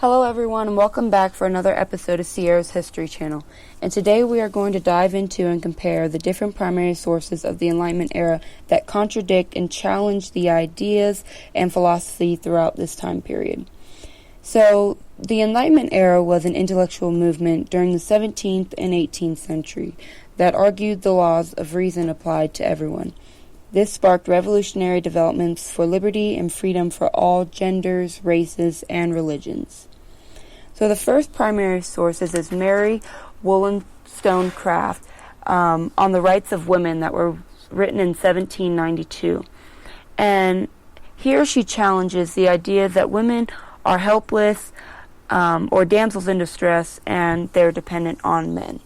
Hello everyone and welcome back for another episode of Sierra's History Channel. And today we are going to dive into and compare the different primary sources of the Enlightenment era that contradict and challenge the ideas and philosophy throughout this time period. So, the Enlightenment era was an intellectual movement during the 17th and 18th century that argued the laws of reason applied to everyone. This sparked revolutionary developments for liberty and freedom for all genders, races, and religions. So the first primary sources is Mary Wollstonecraft on the rights of women that were written in 1792. And here she challenges the idea that women are helpless or damsels in distress and they're dependent on men.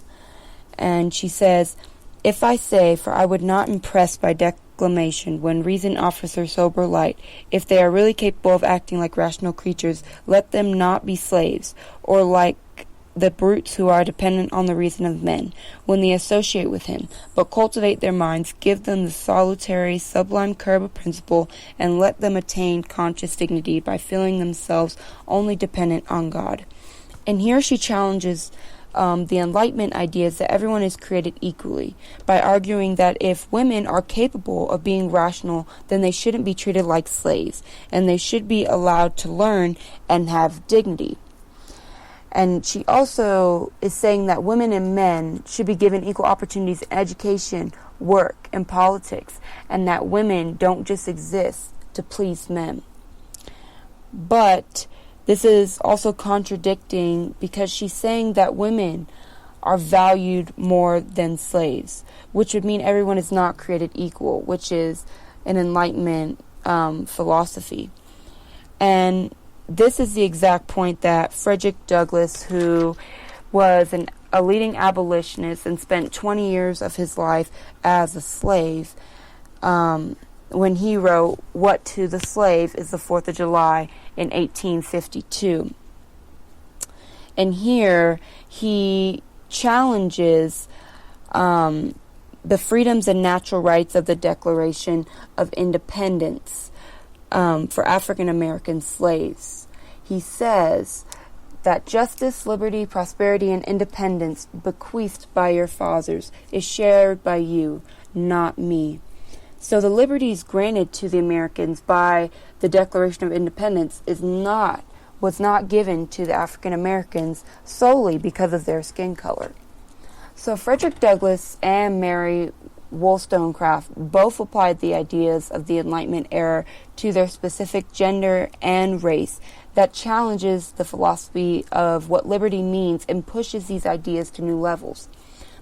And she says, "If I say, for I would not impress by declamation when reason offers her sober light, if they are really capable of acting like rational creatures, let them not be slaves, or like the brutes who are dependent on the reason of men, when they associate with him, but cultivate their minds, give them the solitary, sublime curb of principle, and let them attain conscious dignity by feeling themselves only dependent on God." And here she challenges the Enlightenment ideas that everyone is created equally, by arguing that if women are capable of being rational, then they shouldn't be treated like slaves, and they should be allowed to learn and have dignity. And she also is saying that women and men should be given equal opportunities in education, work, and politics, and that women don't just exist to please men. But this is also contradicting because she's saying that women are valued more than slaves, which would mean everyone is not created equal, which is an Enlightenment philosophy. And this is the exact point that Frederick Douglass, who was a leading abolitionist and spent 20 years of his life as a slave, when he wrote, "What to the Slave is the 4th of July" in 1852. And here he challenges the freedoms and natural rights of the Declaration of Independence for African American slaves. He says that justice, liberty, prosperity, and independence bequeathed by your fathers is shared by you, not me. So the liberties granted to the Americans by the Declaration of Independence was not given to the African Americans solely because of their skin color. So Frederick Douglass and Mary Wollstonecraft both applied the ideas of the Enlightenment era to their specific gender and race that challenges the philosophy of what liberty means and pushes these ideas to new levels.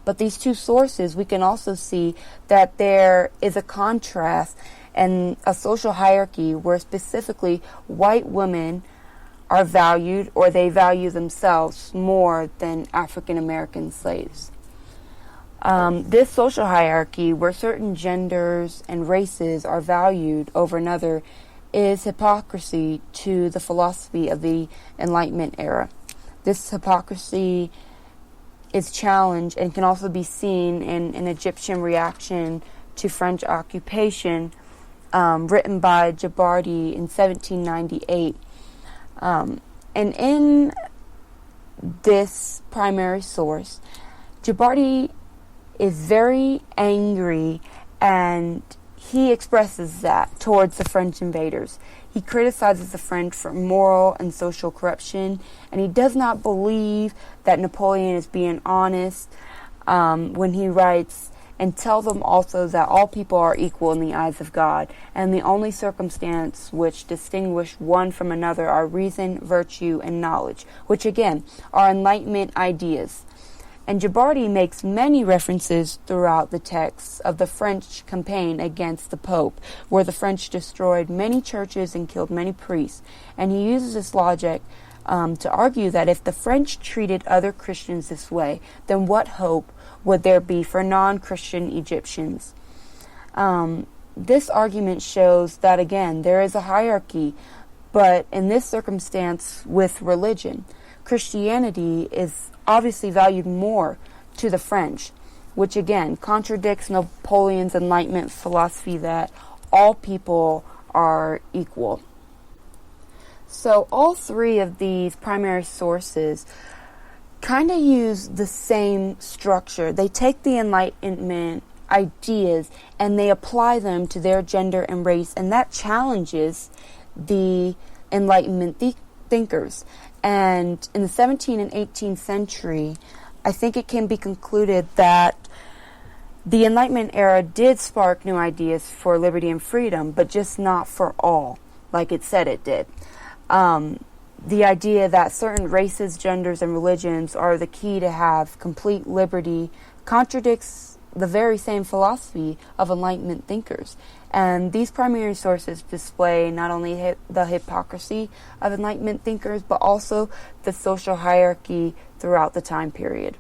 But these two sources, we can also see that there is a contrast and a social hierarchy where specifically white women are valued, or they value themselves more than African American slaves. This social hierarchy where certain genders and races are valued over another is hypocrisy to the philosophy of the Enlightenment era. This hypocrisy is challenged and can also be seen in an Egyptian reaction to French occupation written by Jabardi in 1798. And in this primary source, Jabardi is very angry, and he expresses that towards the French invaders. He criticizes the French for moral and social corruption, and he does not believe that Napoleon is being honest when he writes, "And tell them also that all people are equal in the eyes of God, and the only circumstance which distinguish one from another are reason, virtue, and knowledge," which again are Enlightenment ideas. And Jabardi makes many references throughout the texts of the French campaign against the Pope, where the French destroyed many churches and killed many priests. And he uses this logic to argue that if the French treated other Christians this way, then what hope would there be for non-Christian Egyptians? This argument shows that, again, there is a hierarchy, but in this circumstance with religion, Christianity is obviously valued more to the French, which again contradicts Napoleon's Enlightenment philosophy that all people are equal. So all three of these primary sources kind of use the same structure. They take the Enlightenment ideas and they apply them to their gender and race, and that challenges the Enlightenment thinkers. And in the 17th and 18th century, I think it can be concluded that the Enlightenment era did spark new ideas for liberty and freedom, but just not for all, like it said it did. The idea that certain races, genders, and religions are the key to have complete liberty contradicts the very same philosophy of Enlightenment thinkers. And these primary sources display not only the hypocrisy of Enlightenment thinkers, but also the social hierarchy throughout the time period.